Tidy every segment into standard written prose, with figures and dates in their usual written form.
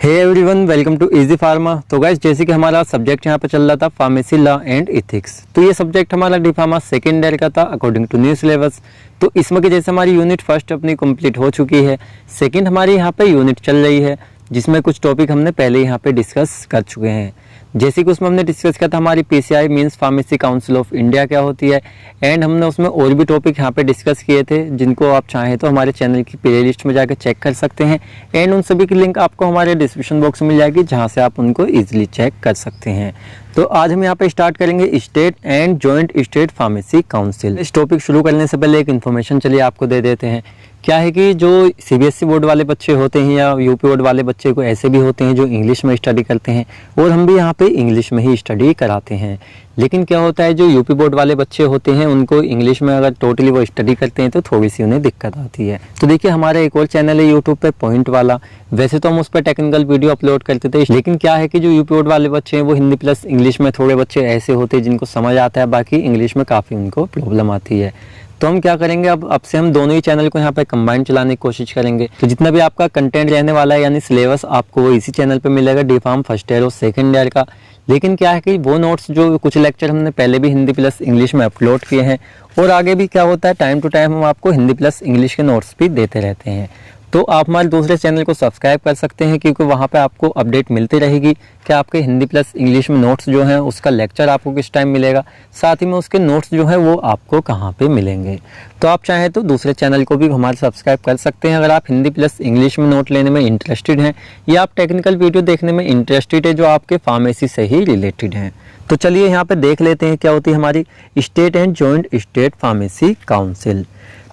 Hey everyone, welcome to easy pharma. तो guys, जैसे कि हमारा सब्जेक्ट यहाँ पे चल रहा था फार्मेसी लॉ एंड एथिक्स, तो ये सब्जेक्ट हमारा डी फार्मा सेकेंड ईयर का था अकॉर्डिंग टू न्यू सिलेबस। तो इसमें के जैसे हमारी यूनिट फर्स्ट अपनी कंप्लीट हो चुकी है, सेकंड हमारी यहाँ पे यूनिट चल रही है जिसमें कुछ टॉपिक हमने पहले यहाँ पे डिस्कस कर चुके हैं। जैसे कि उसमें हमने डिस्कस किया था हमारी PCI means pharmacy council of India क्या होती है, एंड हमने उसमें और भी टॉपिक यहाँ पे डिस्कस किए थे जिनको आप चाहें तो हमारे चैनल की प्ले लिस्ट में जाकर चेक कर सकते हैं, एंड उन सभी की लिंक आपको हमारे डिस्क्रिप्शन बॉक्स में मिल जाएगी जहाँ से आप उनको ईजिली चेक कर सकते हैं। तो आज हम यहाँ पे स्टार्ट करेंगे state and joint state pharmacy council. इस टॉपिक शुरू करने से पहले एक इन्फॉर्मेशन चलिए आपको दे देते हैं। क्या है कि जो सीबीएसई बोर्ड वाले बच्चे होते हैं या यूपी बोर्ड वाले बच्चे को ऐसे भी होते हैं जो इंग्लिश में स्टडी करते हैं, और हम भी यहाँ पे इंग्लिश में ही स्टडी कराते हैं। लेकिन क्या होता है, जो यूपी बोर्ड वाले बच्चे होते हैं उनको इंग्लिश में अगर टोटली वो स्टडी करते हैं तो थोड़ी सी उन्हें दिक्कत आती है। तो देखिए, हमारा एक और चैनल है यूट्यूब पे पॉइंट वाला। वैसे तो हम उस पर टेक्निकल वीडियो अपलोड करते थे, लेकिन क्या है कि जो यूपी बोर्ड वाले बच्चे हैं वो हिंदी प्लस इंग्लिश में, थोड़े बच्चे ऐसे होते हैं जिनको समझ आता है, बाकी इंग्लिश में काफ़ी उनको प्रॉब्लम आती है। तो हम क्या करेंगे, अब से हम दोनों ही चैनल को यहाँ पे कंबाइन चलाने की कोशिश करेंगे। तो जितना भी आपका कंटेंट रहने वाला है यानी सिलेबस, आपको वो इसी चैनल पे मिलेगा, डी फार्म फर्स्ट ईयर और सेकंड ईयर का। लेकिन क्या है कि वो नोट्स जो कुछ लेक्चर हमने पहले भी हिंदी प्लस इंग्लिश में अपलोड किए हैं, और आगे भी क्या होता है टाइम टू टाइम हम आपको हिंदी प्लस इंग्लिश के नोट्स भी देते रहते हैं। तो आप हमारे दूसरे चैनल को सब्सक्राइब कर सकते हैं, क्योंकि वहाँ पे आपको अपडेट मिलती रहेगी कि आपके हिंदी प्लस इंग्लिश में नोट्स जो हैं उसका लेक्चर आपको किस टाइम मिलेगा, साथ ही में उसके नोट्स जो हैं वो आपको कहाँ पे मिलेंगे। तो आप चाहें तो दूसरे चैनल को भी हमारे सब्सक्राइब कर सकते हैं अगर आप हिंदी प्लस इंग्लिश में नोट लेने में इंटरेस्टेड हैं, या आप टेक्निकल वीडियो देखने में इंटरेस्टेड है जो आपके फार्मेसी से ही रिलेटेड हैं। तो चलिए यहाँ पे देख लेते हैं क्या होती है हमारी state and joint state pharmacy council.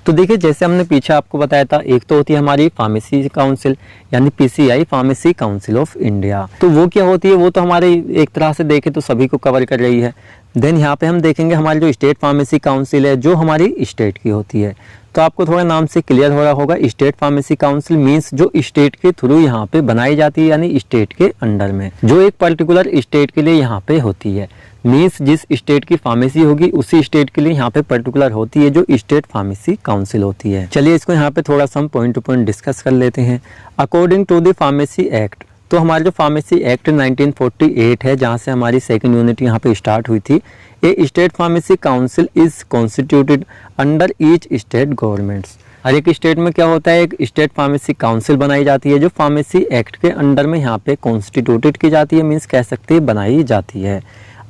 तो देखिए, जैसे हमने पीछे आपको बताया था, एक तो होती है हमारी फार्मेसी काउंसिल यानी PCI pharmacy council of India. तो वो क्या होती है, वो तो हमारे एक तरह से देखें तो सभी को कवर कर रही है। देन यहाँ पे हम देखेंगे हमारी जो स्टेट फार्मेसी काउंसिल है जो हमारी स्टेट की होती है। तो आपको थोड़ा नाम से क्लियर हो रहा होगा, स्टेट फार्मेसी काउंसिल मींस जो स्टेट के थ्रू यहाँ पे बनाई जाती है, यानी स्टेट के अंडर में, जो एक पर्टिकुलर स्टेट के लिए यहाँ पे होती है। मींस जिस स्टेट की फार्मेसी होगी उसी स्टेट के लिए यहाँ पे पर्टिकुलर होती है जो स्टेट फार्मेसी काउंसिल होती है। चलिए इसको यहाँ पे थोड़ा सा हम पॉइंट टू पॉइंट डिस्कस कर लेते हैं। According to the pharmacy act, तो हमारे जो फार्मेसी एक्ट 1948 है जहाँ से हमारी सेकेंड यूनिट यहाँ पे स्टार्ट हुई थी, a state pharmacy council is constituted under each state governments. हर एक स्टेट में क्या होता है, एक स्टेट फार्मेसी काउंसिल बनाई जाती है जो फार्मेसी एक्ट के अंडर में यहाँ पे कॉन्स्टिट्यूटेड की जाती है, मीन्स कह सकते हैं बनाई जाती है।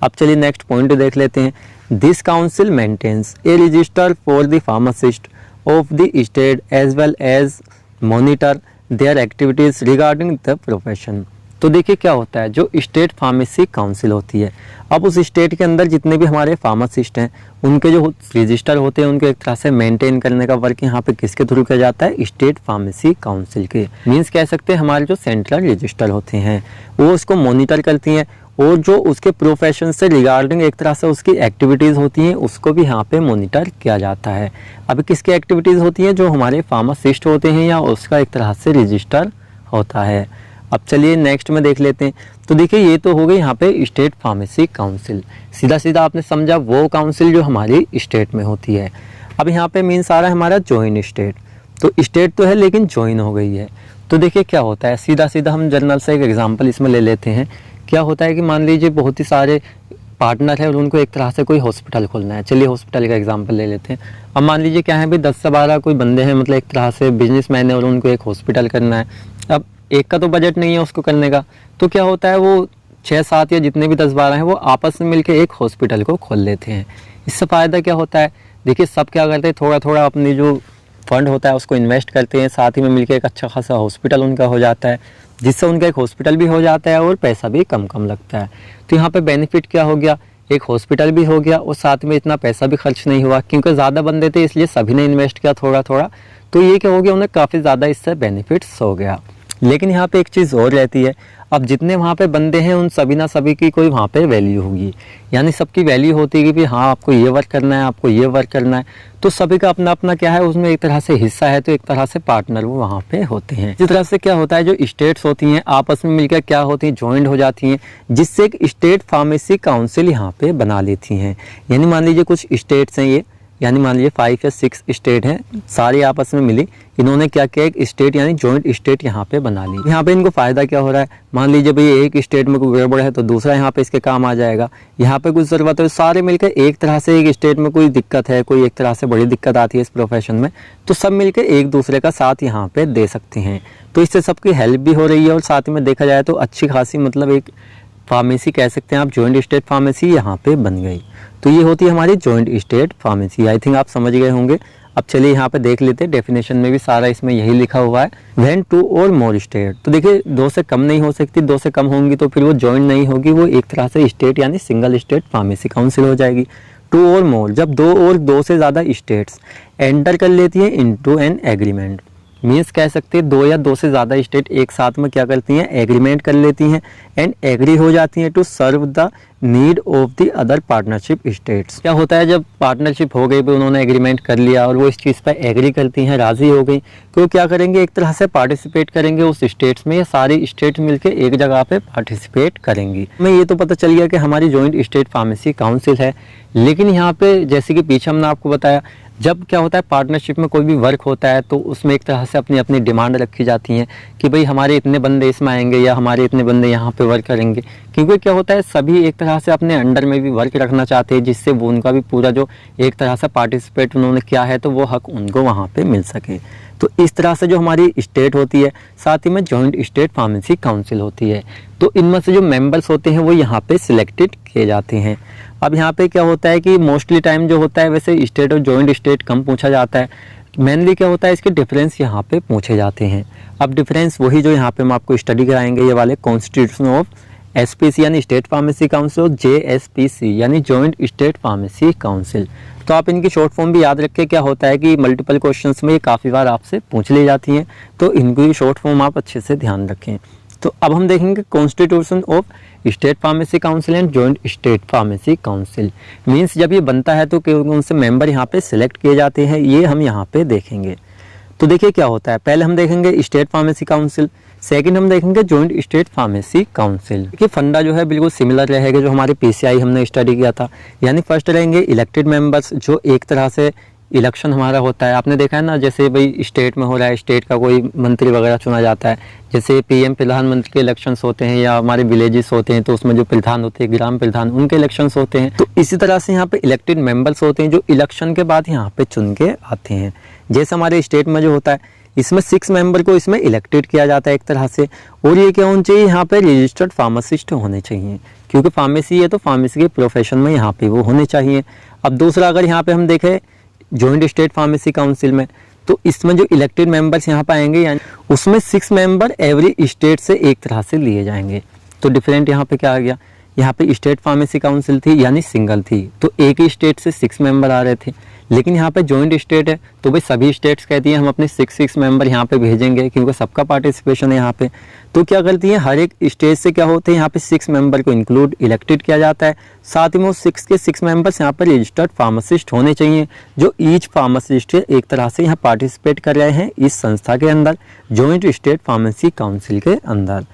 अब चलिए नेक्स्ट पॉइंट देख लेते हैं। This council maintains a register for the pharmacist of the state as well as monitor their activities regarding the profession. तो देखिए क्या होता है, जो स्टेट फार्मेसी काउंसिल होती है, अब उस स्टेट के अंदर जितने भी हमारे फार्मासिस्ट हैं उनके जो रजिस्टर होते हैं उनको एक तरह से मेंटेन करने का वर्क यहाँ पे किसके थ्रू किया जाता है, स्टेट फार्मेसी काउंसिल के। मीन्स कह सकते हैं हमारे जो सेंट्रल रजिस्टर होते हैं वो उसको मॉनिटर करती हैं, और जो उसके प्रोफेशन से रिगार्डिंग एक तरह से उसकी एक्टिविटीज़ होती हैं उसको भी यहाँ पे मॉनिटर किया जाता है। अभी किसकी एक्टिविटीज़ होती हैं, जो हमारे फार्मासिस्ट होते हैं या उसका एक तरह से रजिस्टर होता है। अब चलिए नेक्स्ट में देख लेते हैं। तो देखिए, ये तो हो गई यहाँ पे स्टेट फार्मेसी काउंसिल, सीधा सीधा आपने समझा वो काउंसिल जो हमारी स्टेट में होती है। अब यहाँ पे मीन्स आ रहा है हमारा जॉइन स्टेट। तो स्टेट तो है लेकिन जॉइन हो गई है। तो देखिए क्या होता है, सीधा सीधा हम जनरल से एक एग्जाम्पल इसमें ले लेते हैं। क्या होता है कि मान लीजिए बहुत ही सारे पार्टनर है और उनको एक तरह से कोई हॉस्पिटल खोलना है। चलिए हॉस्पिटल का एग्जांपल ले लेते हैं। अब मान लीजिए क्या है भाई, 10 से 12 कोई बंदे हैं, मतलब एक तरह से बिजनेसमैन है और उनको एक हॉस्पिटल करना है। अब एक का तो बजट नहीं है उसको करने का, तो क्या होता है वो 6-7 या जितने भी 10-12 हैं वो आपस में मिलकर एक हॉस्पिटल को खोल लेते हैं। इससे फ़ायदा क्या होता है, देखिए सब क्या करते हैं, थोड़ा थोड़ा अपनी जो फंड होता है उसको इन्वेस्ट करते हैं, साथ ही में मिलकर एक अच्छा खासा हॉस्पिटल उनका हो जाता है, जिससे उनका एक हॉस्पिटल भी हो जाता है और पैसा भी कम कम लगता है। तो यहाँ पे बेनिफिट क्या हो गया, एक हॉस्पिटल भी हो गया और साथ में इतना पैसा भी खर्च नहीं हुआ, क्योंकि ज़्यादा बंदे थे इसलिए सभी ने इन्वेस्ट किया थोड़ा थोड़ा। तो ये क्या हो गया, उन्हें काफ़ी ज़्यादा इससे बेनिफिट्स हो गया। लेकिन यहाँ पे एक चीज़ और रहती है, अब जितने वहाँ पे बंदे हैं उन सभी ना सभी की कोई वहाँ पे वैल्यू होगी, यानी सबकी वैल्यू होती है कि हाँ आपको ये वर्क करना है, आपको ये वर्क करना है। तो सभी का अपना अपना क्या है, उसमें एक तरह से हिस्सा है, तो एक तरह से पार्टनर वो वहाँ पे होते हैं। इस तरह से क्या होता है, जो स्टेट्स होती हैं आपस में मिलकर क्या होती हैं, ज्वाइंट हो जाती हैं, जिससे एक स्टेट फार्मेसी काउंसिल यहाँ पे बना लेती हैं। यानी मान लीजिए कुछ स्टेट्स हैं, ये यानी मान लीजिए 5 या 6 स्टेट हैं, सारी आपस में मिली, इन्होंने क्या किया, एक स्टेट यानी जॉइंट स्टेट यहाँ पे बना ली। यहाँ पे इनको फायदा क्या हो रहा है, मान लीजिए भाई एक स्टेट में कोई गड़बड़ है तो दूसरा यहाँ पे इसके काम आ जाएगा, यहाँ पे कुछ ज़रूरत है, सारे मिलकर एक तरह से एक स्टेट में कोई दिक्कत है, कोई एक तरह से बड़ी दिक्कत आती है इस प्रोफेशन में, तो सब मिलकर एक दूसरे का साथ यहाँ पे दे सकते हैं। तो इससे सबकी हेल्प भी हो रही है और साथ ही में देखा जाए तो अच्छी खासी मतलब एक फार्मेसी कह सकते हैं आप, जॉइंट स्टेट फार्मेसी यहाँ पे बन गई। तो ये होती है हमारी joint state pharmacy. I think आप समझ गए होंगे। अब चलिए यहाँ पे देख लेते हैं, डेफिनेशन में भी सारा इसमें यही लिखा हुआ है, व्हेन 2 और मोर स्टेट। तो देखिए 2 से कम नहीं हो सकती, 2 से कम होंगी तो फिर वो जॉइंट नहीं होगी, वो एक तरह से स्टेट यानी सिंगल स्टेट फार्मेसी काउंसिल हो जाएगी। 2 और मोर, जब 2 और 2 से ज़्यादा स्टेट्स एंटर कर लेती है इनटू एन एग्रीमेंट, मीन्स कह सकते हैं 2 या 2 से ज़्यादा स्टेट एक साथ में क्या करती हैं, एग्रीमेंट कर लेती हैं एंड एग्री हो जाती हैं to serve the need of the other partnership states. क्या होता है जब पार्टनरशिप हो गई, उन्होंने एग्रीमेंट कर लिया और वो इस चीज़ पर एग्री करती हैं, राज़ी हो गई, तो क्या करेंगे, एक तरह से पार्टिसिपेट करेंगे उस स्टेट्स में, या सारी स्टेट मिलकर एक जगह पे पार्टिसिपेट करेंगी। हमें ये तो पता चल गया कि हमारी जॉइंट स्टेट फार्मेसी काउंसिल है, लेकिन यहाँ पे जैसे कि पीछे हमने आपको बताया, जब क्या होता है पार्टनरशिप में कोई भी वर्क होता है तो उसमें एक तरह से अपनी अपनी डिमांड रखी जाती हैं कि भाई हमारे इतने बंदे इसमें आएंगे या हमारे इतने बंदे यहाँ पे वर्क करेंगे, क्योंकि क्या होता है सभी एक तरह से अपने अंडर में भी वर्क रखना चाहते हैं, जिससे वो उनका भी पूरा जो एक तरह से पार्टिसिपेट उन्होंने किया है तो वो हक उनको वहाँ पे मिल सके। तो इस तरह से जो हमारी स्टेट होती है, साथ ही में जॉइंट स्टेट फार्मेसी काउंसिल होती है। तो इनमें से जो मेंबर्स होते हैं वो यहाँ पे सिलेक्टेड किए जाते हैं। अब यहाँ पे क्या होता है कि मोस्टली टाइम जो होता है वैसे स्टेट और जॉइंट स्टेट कम पूछा जाता है, मेनली क्या होता है इसके डिफरेंस यहाँ पे पूछे जाते हैं। अब डिफरेंस वही जो यहाँ पे हम आपको स्टडी कराएंगे, ये वाले कॉन्स्टिट्यूशन ऑफ SPC यानी स्टेट फार्मेसी काउंसिल और JSPC यानी जॉइंट स्टेट फार्मेसी काउंसिल। तो आप इनकी शॉर्ट फॉर्म भी याद रखें। क्या होता है कि मल्टीपल क्वेश्चंस में ये काफ़ी बार आपसे पूछ ली जाती हैं, तो इनकी शॉर्ट फॉर्म आप अच्छे से ध्यान रखें। तो अब हम देखेंगे constitution of state pharmacy council and joint state pharmacy council. Means जब ये बनता है तो कौन से मेंबर यहाँ पे सिलेक्ट किए जाते हैं, ये हम यहाँ पे देखेंगे। तो देखिए क्या होता है, पहले हम देखेंगे स्टेट फार्मेसी काउंसिल, सेकंड हम देखेंगे जॉइंट स्टेट फार्मेसी काउंसिल। देखिए फंडा जो है बिल्कुल सिमिलर रहेगा जो हमारे PCI हमने स्टडी किया था, यानी फर्स्ट रहेंगे इलेक्टेड मेंबर्स, जो एक तरह से इलेक्शन हमारा होता है। आपने देखा है ना, जैसे भाई स्टेट में हो रहा है, स्टेट का कोई मंत्री वगैरह चुना जाता है, जैसे PM प्रधानमंत्री के इलेक्शंस होते हैं, या हमारे विलेजेस होते हैं तो उसमें जो प्रधान होते हैं, ग्राम प्रधान, उनके इलेक्शंस होते हैं। तो इसी तरह से यहाँ पे इलेक्टेड मेंबर्स होते हैं जो इलेक्शन के बाद यहाँ पे चुन के आते हैं। जैसे हमारे स्टेट में जो होता है इसमें 6 मेंबर को इसमें इलेक्टेड किया जाता है एक तरह से, और ये क्या होना चाहिए, यहाँ पे रजिस्टर्ड फार्मासिस्ट होने चाहिए, क्योंकि फार्मेसी है तो फार्मेसी के प्रोफेशन में यहाँ पे वो होने चाहिए। अब दूसरा अगर यहाँ पे हम देखें जॉइंट स्टेट फार्मेसी काउंसिल में, तो इसमें जो इलेक्टेड मेंबर्स यहाँ पे आएंगे यानी उसमें 6 मेंबर एवरी स्टेट से एक तरह से लिए जाएंगे। तो डिफरेंट यहाँ पे क्या आ गया, यहाँ पे स्टेट फार्मेसी काउंसिल थी यानी सिंगल थी, तो एक ही स्टेट से 6 मेंबर आ रहे थे, लेकिन यहाँ पे जॉइंट स्टेट है तो भाई सभी स्टेट्स कहती हैं हम अपने 6 मेंबर यहाँ पे भेजेंगे, क्योंकि सबका पार्टिसिपेशन है यहाँ पे। तो क्या करती हैं, हर एक स्टेट से क्या होते हैं यहाँ पे 6 मेंबर को इंक्लूड इलेक्टेड किया जाता है, साथ ही में 6 के 6 मेंबर्स यहाँ पर रजिस्टर्ड फार्मासिस्ट होने चाहिए, जो ईच फार्मासिस्ट एक तरह से यहाँ पार्टिसिपेट कर रहे हैं इस संस्था के अंदर, जॉइंट स्टेट फार्मेसी काउंसिल के अंदर।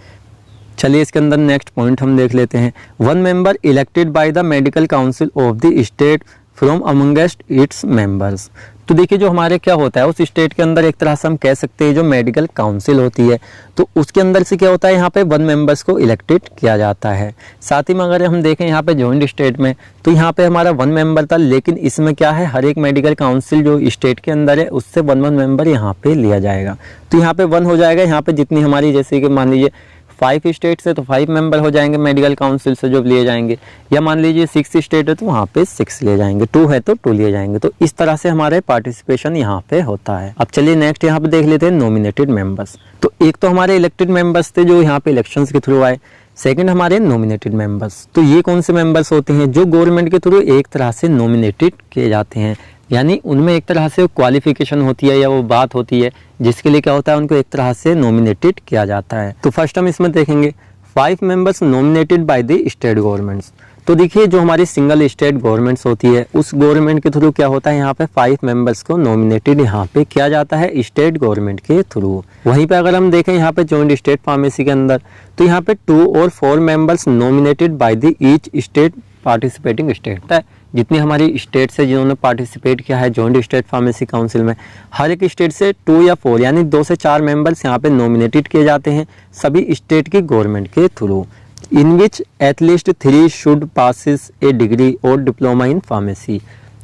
चलिए इसके अंदर नेक्स्ट पॉइंट हम देख लेते हैं, 1 member elected by the medical council of the state from amongst its members. तो देखिए जो हमारे क्या होता है उस स्टेट के अंदर एक तरह से हम कह सकते हैं जो मेडिकल काउंसिल होती है, तो उसके अंदर से क्या होता है यहाँ पे 1 मेंबर्स को इलेक्टेड किया जाता है। साथ ही में अगर हम देखें यहाँ पे जॉइंट स्टेट में, तो यहाँ पे हमारा 1 मेंबर था, लेकिन इसमें क्या है हर एक मेडिकल काउंसिल जो स्टेट के अंदर है उससे 1 मेंबर यहाँ पे लिया जाएगा। तो यहाँ पे 1 हो जाएगा, यहाँ पे जितनी हमारी जैसे कि मान लीजिए 5 स्टेट से तो 5 मेंबर हो जाएंगे मेडिकल काउंसिल से जो लिए जाएंगे, या मान लीजिए 6 स्टेट है तो वहाँ पे 6 लिए जाएंगे, 2 है तो 2 लिए जाएंगे। तो इस तरह से हमारे पार्टिसिपेशन यहाँ पे होता है। अब चलिए नेक्स्ट यहाँ पे देख लेते हैं नॉमिनेटेड मेंबर्स। तो एक तो हमारे इलेक्टेड मेंबर्स थे जो यहाँ पे इलेक्शंस के थ्रू आए, सेकंड हमारे नॉमिनेटेड मेंबर्स। तो ये कौन से मेंबर्स होते हैं, जो गवर्नमेंट के थ्रू एक तरह से नॉमिनेटेड किए जाते हैं, यानी उनमें एक तरह से क्वालिफिकेशन होती है या वो बात होती है जिसके लिए क्या होता है उनको एक तरह से नॉमिनेटेड किया जाता है। तो फर्स्ट हम इसमें देखेंगे 5 members nominated by the state governments. तो देखिए जो हमारी सिंगल स्टेट गवर्नमेंट्स होती है उस गवर्नमेंट के थ्रू क्या होता है यहाँ पे 5 मेंबर्स को नॉमिनेटेड यहाँ पे किया जाता है स्टेट गवर्नमेंट के थ्रू। वहीं पे अगर हम देखें यहाँ पे जॉइंट स्टेट फार्मेसी के अंदर, तो यहाँ पे 2 और 4 members nominated by the each state participating state है, जितनी हमारी स्टेट से जिन्होंने पार्टिसिपेट किया है जॉइंट स्टेट फार्मेसी काउंसिल में, हर एक स्टेट से 2 या 4 यानी 2 से 4 मेंबर्स यहाँ पे नॉमिनेटेड किए जाते हैं सभी स्टेट की गवर्नमेंट के through, in which at least 3 should passes A degree और डिप्लोमा इन फार्मेसी।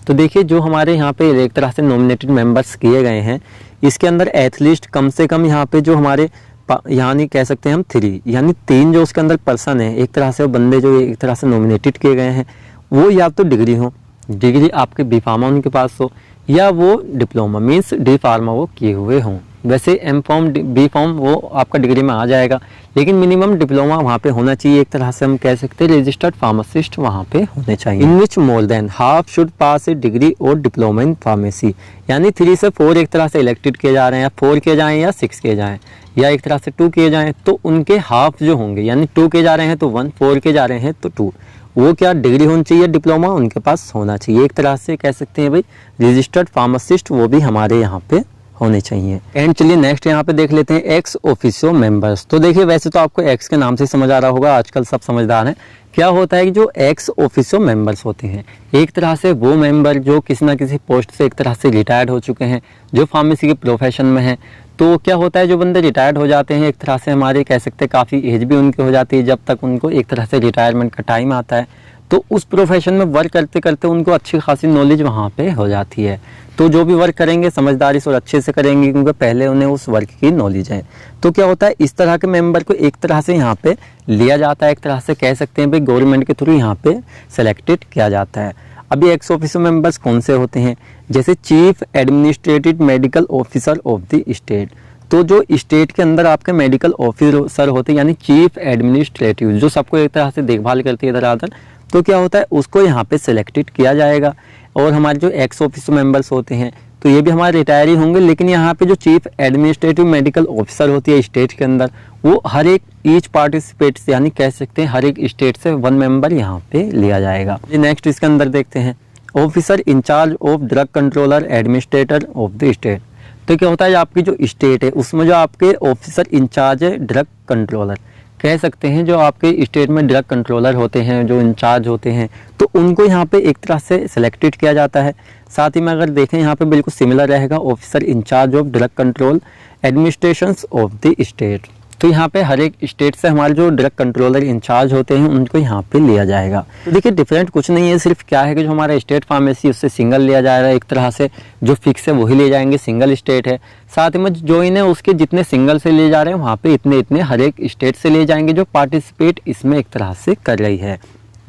तो देखिए जो हमारे यहाँ पे एक तरह से नॉमिनेटेड मेंबर्स किए गए हैं, इसके अंदर एटलीस्ट कम से कम यहाँ पे जो हमारे यहाँ नहीं कह सकते हम 3 यानी 3 जो उसके अंदर पर्सन है, एक तरह से वो बंदे जो एक तरह से नॉमिनेटेड किए गए हैं, वो या तो डिग्री आपके बी फार्मा उनके पास हो, या वो डिप्लोमा मीन्स डी फार्मा वो किए हुए हों। वैसे एम फॉर्म बी फॉर्म वो आपका डिग्री में आ जाएगा, लेकिन मिनिमम डिप्लोमा वहाँ पे होना चाहिए। एक तरह से हम कह सकते हैं रजिस्टर्ड फार्मासिस्ट वहाँ पे होने चाहिए। In which more than half should pass a degree और डिप्लोमा इन फार्मेसी, यानी 3 से 4 एक तरह से इलेक्टेड किए जा रहे हैं, या 4 किए जाएँ या 6 किए जाएँ, या एक तरह से 2 किए जाएँ, तो उनके हाफ जो होंगे यानी 2 किए जा रहे हैं तो 1, 4 किए जा रहे हैं तो 2, वो क्या डिग्री होनी चाहिए, डिप्लोमा उनके पास होना चाहिए। एक तरह से कह सकते हैं भाई रजिस्टर्ड फार्मासिस्ट वो भी हमारे यहाँ पे होने चाहिए। एंड चलिए नेक्स्ट यहाँ पे देख लेते हैं एक्स ऑफिशियो मेंबर्स। तो देखिए वैसे तो आपको एक्स के नाम से समझ आ रहा होगा, आजकल सब समझदार हैं। क्या होता है कि जो एक्स ऑफिशियो मेंबर्स होते हैं, एक तरह से वो मेंबर जो किसी ना किसी पोस्ट से एक तरह से रिटायर्ड हो चुके हैं, जो फार्मेसी के प्रोफेशन में हैं। तो क्या होता है जो बंदे रिटायर्ड हो जाते हैं, एक तरह से हमारे कह सकते हैं काफ़ी एज भी उनकी हो जाती है, जब तक उनको एक तरह से रिटायरमेंट का टाइम आता है, तो उस प्रोफेशन में वर्क करते करते उनको अच्छी खासी नॉलेज वहाँ पे हो जाती है। तो जो भी वर्क करेंगे समझदारी से और अच्छे से करेंगे, क्योंकि पहले उन्हें उस वर्क की नॉलेज है। तो क्या होता है इस तरह के मेंबर को एक तरह से यहाँ पे लिया जाता है, एक तरह से कह सकते हैं भाई गवर्नमेंट के थ्रू यहाँ पे सेलेक्टेड किया जाता है। अभी एक्स ऑफिशियो मेंबर्स कौन से होते हैं, जैसे chief administrative medical officer of the state. तो जो स्टेट के अंदर आपके मेडिकल ऑफिसर होते हैं यानी चीफ एडमिनिस्ट्रेटिव, जो सबको एक तरह से देखभाल करती है इधर आधर, तो क्या होता है उसको यहाँ पे सिलेक्टेड किया जाएगा। और हमारे जो एक्स ऑफिशियो मेंबर्स होते हैं तो ये भी हमारे रिटायर ही होंगे, लेकिन यहाँ पे जो चीफ एडमिनिस्ट्रेटिव मेडिकल ऑफिसर होती है स्टेट के अंदर, वो हर एक ईच पार्टिसिपेट से यानी कह सकते हैं हर एक स्टेट से 1 मेंबर यहाँ पे लिया जाएगा। नेक्स्ट इसके अंदर देखते हैं officer incharge of drug controller administrator of the state. तो क्या होता है आपकी जो स्टेट है उसमें जो आपके ऑफिसर इंचार्ज है ड्रग कंट्रोलर, कह सकते हैं जो आपके स्टेट में ड्रग कंट्रोलर होते हैं, जो इंचार्ज होते हैं, तो उनको यहाँ पे एक तरह से सिलेक्टेड किया जाता है। साथ ही में अगर देखें यहाँ पे बिल्कुल सिमिलर रहेगा officer incharge of drug control administrations of the state. तो यहाँ पे हर एक स्टेट से हमारे जो ड्रग कंट्रोलर इंचार्ज होते हैं उनको यहाँ पे लिया जाएगा। तो देखिए डिफरेंट कुछ नहीं है, सिर्फ क्या है कि जो हमारा स्टेट फार्मेसी उससे सिंगल लिया जाएगा, एक तरह से जो फिक्स है वही ले जाएंगे, सिंगल स्टेट है। साथ में जो इन्हें उसके जितने सिंगल से ले जा रहे हैं वहाँ पे इतने इतने हर एक स्टेट से ले जाएंगे जो पार्टिसिपेट इसमें एक तरह से कर रही है।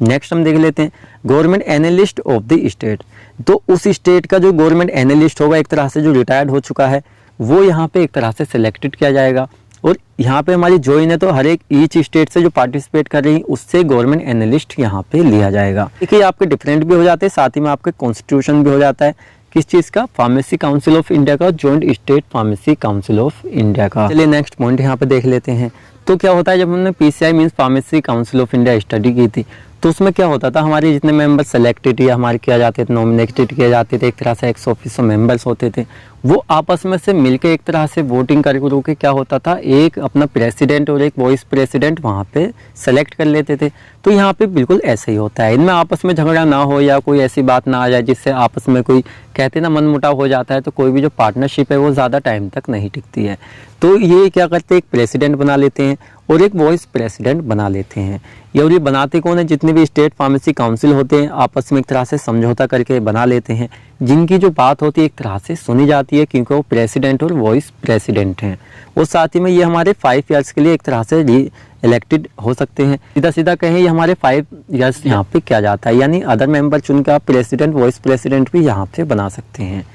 नेक्स्ट हम देख लेते हैं government analyst of the state. तो उस स्टेट का जो गवर्नमेंट एनालिस्ट होगा एक तरह से जो रिटायर्ड हो चुका है, वो यहाँ पे एक तरह से सिलेक्टेड किया जाएगा। और यहाँ पे हमारी ज्वाइन है तो हर एक ईच स्टेट से जो पार्टिसिपेट कर रही है उससे गवर्नमेंट एनालिस्ट यहाँ पे लिया जाएगा। देखिए आपके डिफरेंट भी हो जाते हैं, साथ ही में आपके कॉन्स्टिट्यूशन भी हो जाता है किस चीज़ का, फार्मेसी काउंसिल ऑफ इंडिया का, joint state pharmacy council of India का। चलिए नेक्स्ट पॉइंट यहाँ पे देख लेते हैं। तो क्या होता है जब हमने PCI means pharmacy council of India study की थी तो उसमें क्या होता था हमारे जितने मेंबर सेलेक्टेड या हमारे किया जाते थे, नॉमिनेटेड किए जाते थे, एक तरह से एक्स ऑफिशियो मेंबर्स होते थे, वो आपस में से मिलकर एक तरह से वोटिंग करके क्या होता था एक अपना प्रेसिडेंट और एक वाइस प्रेसिडेंट वहाँ पे सेलेक्ट कर लेते थे। तो यहाँ पे बिल्कुल ऐसा ही होता है, इनमें आपस में झगड़ा ना हो या कोई ऐसी बात ना आ जाए जिससे आपस में कोई कहते ना मनमुटाव हो जाता है, तो कोई भी जो पार्टनरशिप है वो ज़्यादा टाइम तक नहीं टिकती है। तो ये क्या करते हैं एक प्रेसिडेंट बना लेते हैं और एक वाइस प्रेसिडेंट बना लेते हैं। ये बनाते कौन है, जितने भी स्टेट फार्मेसी काउंसिल होते हैं आपस में एक तरह से समझौता करके बना लेते हैं, जिनकी जो बात होती है एक तरह से सुनी जाती है क्योंकि वो प्रेसिडेंट और वाइस प्रेसिडेंट हैं। और साथ ही में ये हमारे 5 ईयर्स के लिए एक तरह से री इलेक्टेड हो सकते हैं। सीधा सीधा कहें ये हमारे 5 ईयर्स यहाँ पे किया जाता है, यानी अदर मेंबर चुनकर आप प्रेसिडेंट वाइस प्रेसिडेंट भी यहाँ पे बना सकते हैं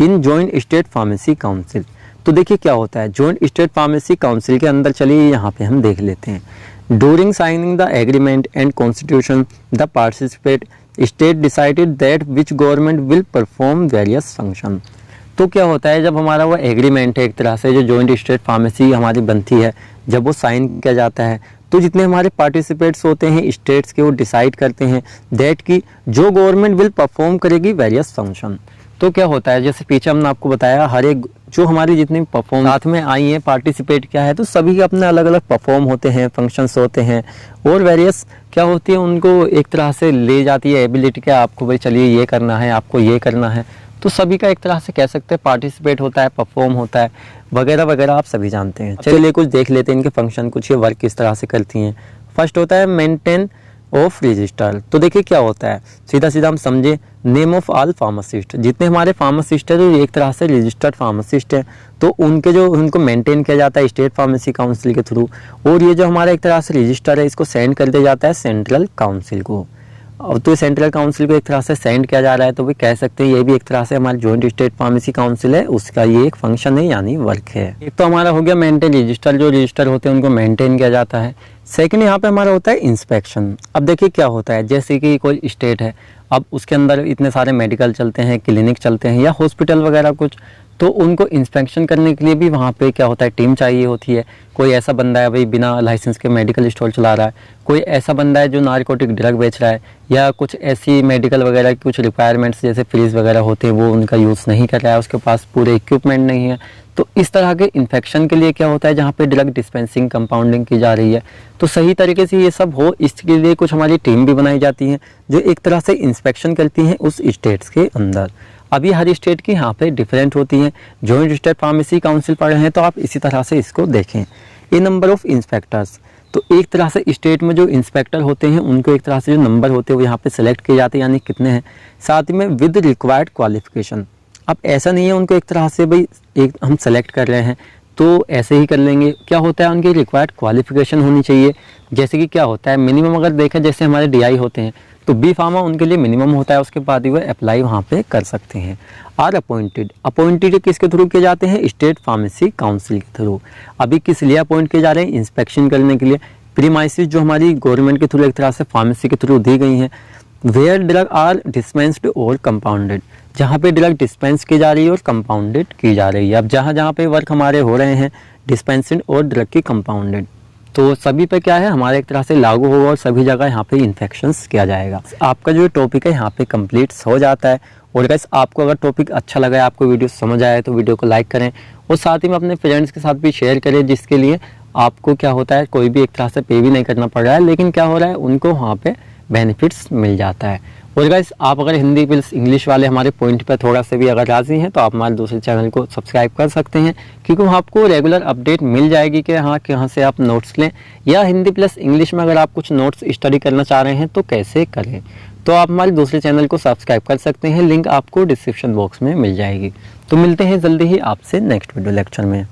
in joint state pharmacy council. तो देखिए क्या होता है जॉइंट स्टेट फार्मेसी काउंसिल के अंदर, चलिए यहाँ पे हम देख लेते हैं। During signing the agreement and constitution the participate state decided that which government will perform various function. तो क्या होता है जब हमारा वो एग्रीमेंट है एक तरह से जो जॉइंट स्टेट फार्मेसी हमारी बनती है, जब वो साइन किया जाता है तो जितने हमारे पार्टिसिपेट्स होते हैं स्टेट्स के वो डिसाइड करते हैं दैट की जो गवर्नमेंट विल परफॉर्म करेगी वेरियस फंक्शन। तो क्या होता है जैसे पीछे हमने आपको बताया हर एक जो हमारी जितनी परफॉर्म साथ में आई हैं पार्टिसिपेट किया है, तो सभी के अपने अलग अलग परफॉर्म होते हैं, फंक्शंस होते हैं और वेरियस क्या होती है उनको एक तरह से ले जाती है एबिलिटी के, आपको भाई चलिए ये करना है, आपको ये करना है। तो सभी का एक तरह से कह सकते हैं पार्टिसिपेट होता है, परफॉर्म होता है वगैरह वगैरह, आप सभी जानते हैं। चलिए कुछ देख लेते हैं इनके फंक्शन, कुछ ये वर्क किस तरह से करती हैं। फर्स्ट होता है मेंटेन ऑफ रजिस्टर। तो देखिए क्या होता है, सीधा सीधा हम समझे, नेम ऑफ ऑल फार्मासिस्ट, जितने हमारे फार्मासिस्ट है तो एक तरह से रजिस्टर्ड फार्मासिस्ट है, तो उनके जो उनको मेंटेन किया जाता है स्टेट फार्मेसी काउंसिल के थ्रू, और ये जो हमारा एक तरह से रजिस्टर है इसको सेंड कर दिया जाता है सेंट्रल काउंसिल को। अब तो सेंट्रल काउंसिल को एक तरह से सेंड किया जा रहा है, तो भी कह सकते हैं ये भी एक तरह से हमारी जॉइंट स्टेट फार्मेसी काउंसिल है, उसका ये एक फंक्शन है यानी वर्क है। एक तो हमारा हो गया मेंटेन रजिस्टर, जो रजिस्टर होते हैं उनको मेंटेन किया जाता है। सेकंड यहाँ पे हमारा होता है इंस्पेक्शन। अब देखिए क्या होता है, जैसे कि कोई स्टेट है, अब उसके अंदर इतने सारे मेडिकल चलते हैं, क्लिनिक चलते हैं या हॉस्पिटल वगैरह कुछ, तो उनको इंस्पेक्शन करने के लिए भी वहाँ पे क्या होता है टीम चाहिए होती है। कोई ऐसा बंदा है भाई बिना लाइसेंस के मेडिकल स्टोर चला रहा है, कोई ऐसा बंदा है जो नारकोटिक ड्रग बेच रहा है, या कुछ ऐसी मेडिकल वगैरह की कुछ रिक्वायरमेंट्स जैसे फ्रीज वगैरह होते हैं वो उनका यूज़ नहीं कर रहा है, उसके पास पूरे इक्विपमेंट नहीं है। तो इस तरह के इन्फेक्शन के लिए क्या होता है, जहाँ पे ड्रग डिस्पेंसिंग कंपाउंडिंग की जा रही है, तो सही तरीके से ये सब हो इसके लिए कुछ हमारी टीम भी बनाई जाती है जो एक तरह से इंस्पेक्शन करती हैं उस स्टेट्स के अंदर। अभी हर स्टेट की यहाँ पे डिफरेंट होती हैं। जॉइंट स्टेट फार्मेसी काउंसिल पढ़ रहे हैं तो आप इसी तरह से इसको देखें। ये नंबर ऑफ इंस्पेक्टर्स, तो एक तरह से स्टेट में जो इंस्पेक्टर होते हैं उनको एक तरह से जो नंबर होते हैं वो यहाँ पे सिलेक्ट किए जाते हैं, यानी कितने हैं। साथ में विद रिक्वायर्ड क्वालिफिकेशन, अब ऐसा नहीं है उनको एक तरह से भाई एक हम सेलेक्ट कर रहे हैं तो ऐसे ही कर लेंगे। क्या होता है उनकी रिक्वायर्ड क्वालिफिकेशन होनी चाहिए। जैसे कि क्या होता है मिनिमम अगर देखें, जैसे हमारे DI होते हैं तो बी फार्मा उनके लिए मिनिमम होता है, उसके बाद ही वो अप्लाई वहाँ पे कर सकते हैं। आर अपॉइंटेड किसके थ्रू किए जाते हैं, स्टेट फार्मेसी काउंसिल के थ्रू। अभी किस लिए अपॉइंट किए जा रहे हैं, इंस्पेक्शन करने के लिए। प्रीमाइसिस जो हमारी गवर्नमेंट के थ्रू एक तरह से फार्मेसी के थ्रू दी गई हैं। वेयर ड्रग आर डिस्पेंस्ड और कंपाउंडेड, जहाँ पे ड्रग डिस्पेंस की जा रही है और कंपाउंडेड की जा रही है। अब जहाँ जहाँ पे वर्क हमारे हो रहे हैं डिस्पेंस्ड और ड्रग की कंपाउंडेड, तो सभी पे क्या है हमारे एक तरह से लागू होगा और सभी जगह यहाँ पे इन्फेक्शंस किया जाएगा। आपका जो टॉपिक है यहाँ पे कंप्लीट हो जाता है। और गाइस आपको अगर टॉपिक अच्छा लगा है, आपको वीडियो समझ आया है तो वीडियो को लाइक करें और साथ ही में अपने फ्रेंड्स के साथ भी शेयर करें, जिसके लिए आपको क्या होता है कोई भी एक तरह से पे भी नहीं करना पड़ रहा है, लेकिन क्या हो रहा है उनको वहाँ पे बेनिफिट्स मिल जाता है। और गाइस आप अगर हिंदी प्लस इंग्लिश वाले हमारे पॉइंट पर थोड़ा से भी अगर राजी हैं तो आप हमारे दूसरे चैनल को सब्सक्राइब कर सकते हैं, क्योंकि वहाँ आपको रेगुलर अपडेट मिल जाएगी कि हाँ कहाँ से आप नोट्स लें, या हिंदी प्लस इंग्लिश में अगर आप कुछ नोट्स स्टडी करना चाह रहे हैं तो कैसे करें। तो आप हमारे दूसरे चैनल को सब्सक्राइब कर सकते हैं, लिंक आपको डिस्क्रिप्शन बॉक्स में मिल जाएगी। तो मिलते हैं जल्दी ही आपसे नेक्स्ट वीडियो लेक्चर में।